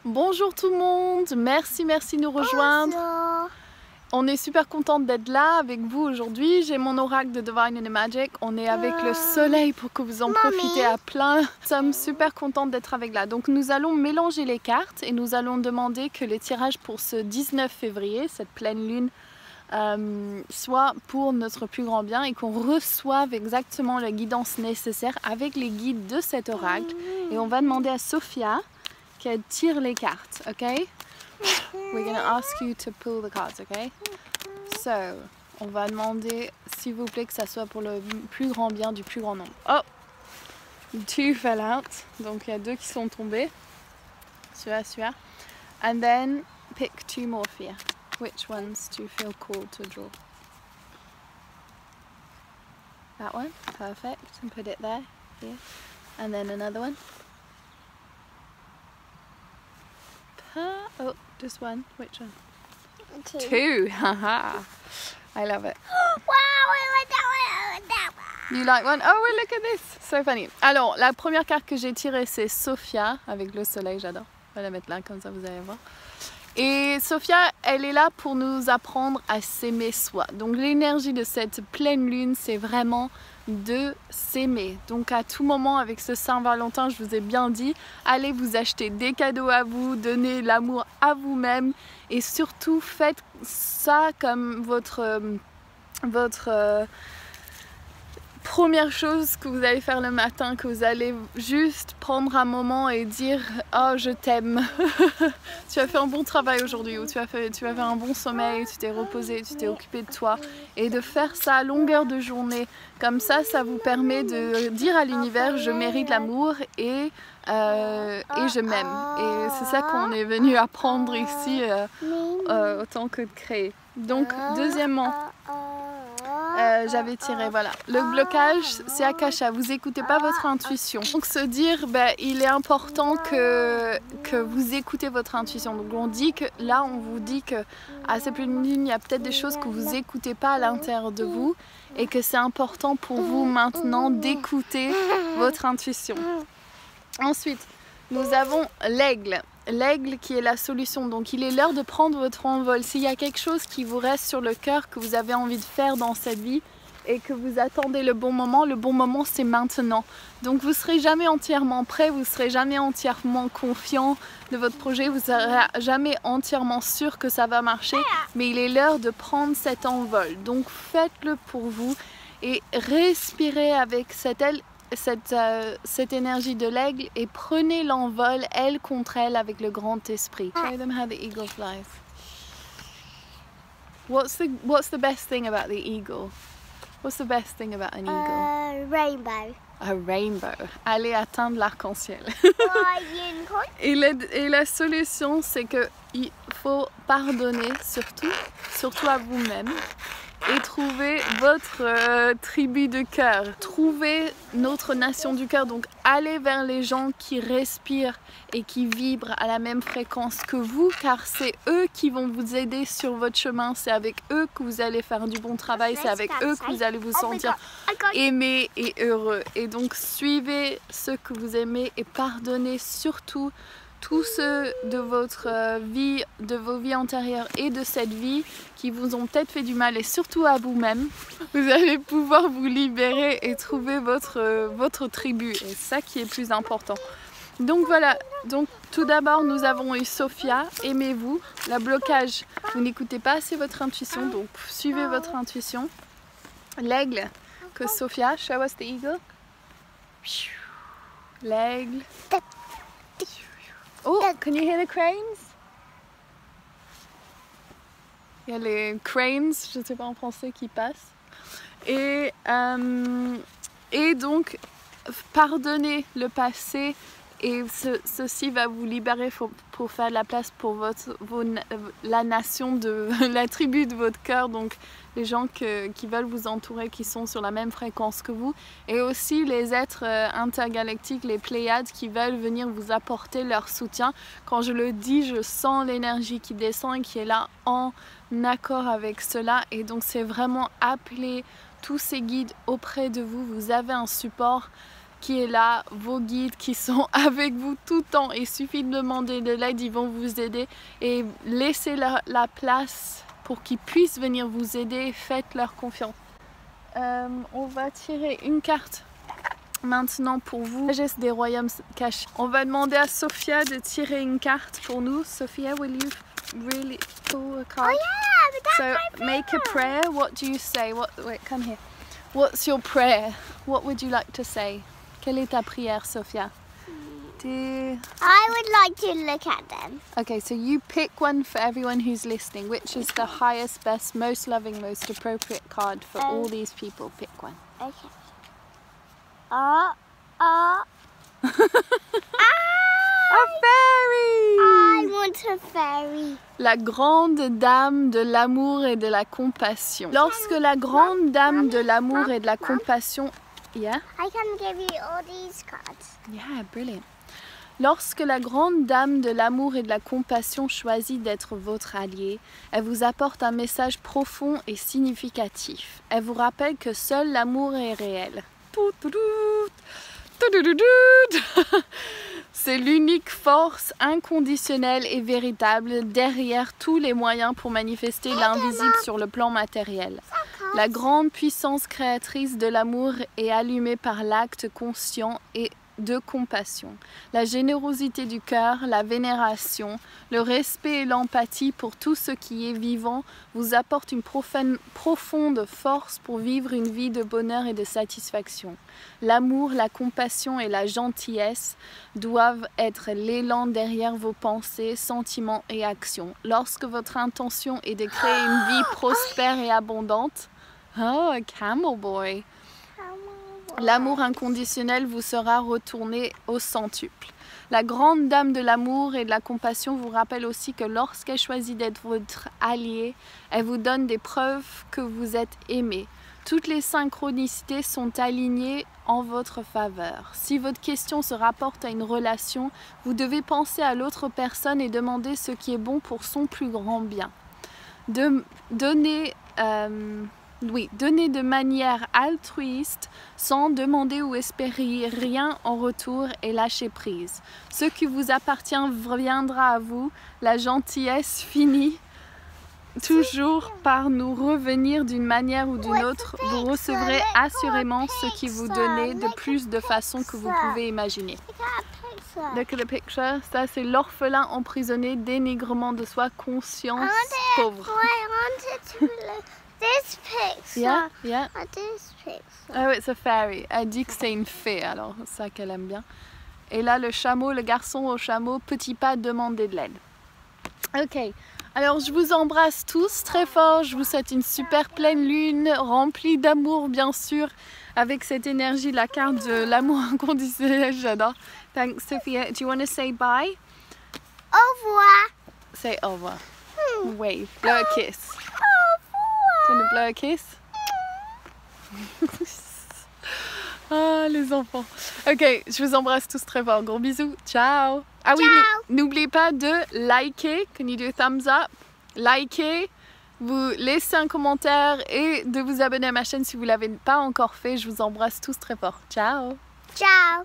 Bonjour tout le monde, merci de nous rejoindre. Bonjour. On est super contente d'être là avec vous aujourd'hui. J'ai mon oracle de Divine and Magic. On est avec le soleil pour que vous en profitez à plein. Nous sommes super contentes d'être avec là. Donc nous allons mélanger les cartes et nous allons demander que le tirage pour ce 19 février, cette pleine lune, soit pour notre plus grand bien et qu'on reçoive exactement la guidance nécessaire avec les guides de cet oracle. Et on va demander à Sophia qu'elle tire les cartes, ok? We're going to ask you to pull the cards, okay? So, on va demander, s'il vous plaît, que ça soit pour le plus grand bien du plus grand nombre. Oh! 2 fell out. Donc, il y a 2 qui sont tombés. Celui-là. And then, pick 2 more for you. Which ones do you feel called to draw? That one? Perfect. And put it there. Here. And then another one. Oh, just one. Which one? 2. Haha. I love it. Wow, I like that one. You like one? Oh, well, look at this. So funny. Alors, la première carte que j'ai tirée, c'est Sophia, avec le soleil, j'adore. On va la mettre là, comme ça vous allez voir. Et Sophia, elle est là pour nous apprendre à s'aimer soi. Donc l'énergie de cette pleine lune, c'est vraiment de s'aimer. Donc à tout moment avec ce Saint-Valentin, je vous ai bien dit, allez vous acheter des cadeaux à vous, donnez l'amour à vous-même et surtout faites ça comme votre première chose que vous allez faire le matin, que vous allez juste prendre un moment et dire « Oh, je t'aime, tu as fait un bon travail aujourd'hui » ou tu as fait un bon sommeil, tu t'es reposé, tu t'es occupé de toi. Et de faire ça à longueur de journée. Comme ça, ça vous permet de dire à l'univers « Je mérite l'amour et je m'aime ». Et c'est ça qu'on est venu apprendre ici autant que de créer. Donc, deuxièmement, j'avais tiré, voilà. Le blocage, c'est Akasha. Vous écoutez pas votre intuition. Donc se dire, il est important que vous écoutez votre intuition. Donc on dit que là, on vous dit que à cette pleine lune, il y a peut-être des choses que vous écoutez pas à l'intérieur de vous et que c'est important pour vous maintenant d'écouter votre intuition. Ensuite, nous avons l'aigle. L'aigle qui est la solution, donc il est l'heure de prendre votre envol. S'il y a quelque chose qui vous reste sur le cœur, que vous avez envie de faire dans cette vie et que vous attendez le bon moment c'est maintenant. Donc vous ne serez jamais entièrement prêt, vous ne serez jamais entièrement confiant de votre projet, vous ne serez jamais entièrement sûr que ça va marcher, mais il est l'heure de prendre cet envol. Donc faites-le pour vous et respirez avec cette énergie de l'aigle et prenez l'envol, elle contre elle, avec le grand esprit. Show them how the eagle flies. What's the best thing about the eagle? What's the best thing about an eagle? Rainbow. A rainbow. Aller atteindre l'arc-en-ciel. Unicorn. Et la solution, c'est que il faut pardonner surtout à vous-même. Et trouver votre tribu de cœur, trouver notre nation du cœur, donc allez vers les gens qui respirent et qui vibrent à la même fréquence que vous, car c'est eux qui vont vous aider sur votre chemin, c'est avec eux que vous allez faire du bon travail, c'est avec eux que vous allez vous sentir aimé et heureux. Et donc suivez ceux que vous aimez et pardonnez surtout tous ceux de votre vie, de vos vies antérieures et de cette vie qui vous ont peut-être fait du mal et surtout à vous-même. Vous allez pouvoir vous libérer et trouver votre tribu et c'est ça qui est plus important. Donc voilà, donc tout d'abord nous avons eu Sophia, aimez-vous, le blocage, vous n'écoutez pas assez votre intuition, donc suivez votre intuition. L'aigle, que Sophia, show us the eagle. L'aigle. Oh, can you hear the cranes? Il y a les cranes, je ne sais pas en français, qui passent. Et donc, pardonnez le passé et ceci va vous libérer pour faire de la place pour la nation, la tribu de votre cœur, donc les gens qui veulent vous entourer, qui sont sur la même fréquence que vous, et aussi les êtres intergalactiques, les Pléiades, qui veulent venir vous apporter leur soutien. Quand je le dis, je sens l'énergie qui descend et qui est là en accord avec cela, et donc c'est vraiment appeler tous ces guides auprès de vous. Vous avez un support qui est là, vos guides qui sont avec vous tout le temps. Il suffit de demander de l'aide, ils vont vous aider et laissez la place pour qu'ils puissent venir vous aider. Faites leur confiance. On va tirer une carte maintenant pour vous. Sagesse des royaumes cachés. On va demander à Sophia de tirer une carte pour nous. Sophia, will you really pull a card? Oh yeah, but that's So make a prayer. What do you say? Wait, come here. What's your prayer? What would you like to say? Quelle est ta prière, Sophia? I would like to look at them. Okay, so you pick one for everyone who's listening. Which is the highest, best, most loving, most appropriate card for all these people? Pick one. Okay. A fairy! I want a fairy. La grande dame de l'amour et de la compassion. Lorsque la grande dame de l'amour et de la compassion... Yeah? I can give you all these cards. Yeah, brilliant. Lorsque la grande dame de l'amour et de la compassion choisit d'être votre allié, elle vous apporte un message profond et significatif. Elle vous rappelle que seul l'amour est réel. C'est l'unique force inconditionnelle et véritable derrière tous les moyens pour manifester l'invisible sur le plan matériel. La grande puissance créatrice de l'amour est allumée par l'acte conscient et de compassion, la générosité du cœur, la vénération, le respect et l'empathie pour tout ce qui est vivant vous apportent une profonde force pour vivre une vie de bonheur et de satisfaction. L'amour, la compassion et la gentillesse doivent être l'élan derrière vos pensées, sentiments et actions. Lorsque votre intention est de créer une vie prospère et abondante, oh, a camel boy! L'amour inconditionnel vous sera retourné au centuple. La grande dame de l'amour et de la compassion vous rappelle aussi que lorsqu'elle choisit d'être votre allié, elle vous donne des preuves que vous êtes aimé. Toutes les synchronicités sont alignées en votre faveur. Si votre question se rapporte à une relation, vous devez penser à l'autre personne et demander ce qui est bon pour son plus grand bien. Donnez de manière altruiste, sans demander ou espérer rien en retour et lâcher prise. Ce qui vous appartient viendra à vous. La gentillesse finit toujours par nous revenir d'une manière ou d'une autre. Vous recevrez assurément ce qui vous donnez de plus de façon que vous pouvez imaginer. Look at the picture. Ça, c'est l'orphelin emprisonné, dénigrement de soi, conscience pauvre. This picture. Yeah, yeah. This picture. Oh, it's a fairy. Elle dit que c'est une fée, alors c'est ça qu'elle aime bien. Et là, le chameau, le garçon au chameau, petit pas, demander de l'aide. Ok, alors je vous embrasse tous très fort. Je vous souhaite une super pleine lune, remplie d'amour, bien sûr, avec cette énergie, la carte de l'amour inconditionnel. J'adore. Thanks, Sophia. Do you want to say bye? Au revoir. Say au revoir. Wave. Blow a kiss. Tu veux blow a kiss? Ah, les enfants. Ok, je vous embrasse tous très fort. Gros bisous. Ciao. Ah oui, n'oubliez pas de liker. Can you do a thumbs up? Liker, vous laissez un commentaire et de vous abonner à ma chaîne si vous ne l'avez pas encore fait. Je vous embrasse tous très fort. Ciao. Ciao.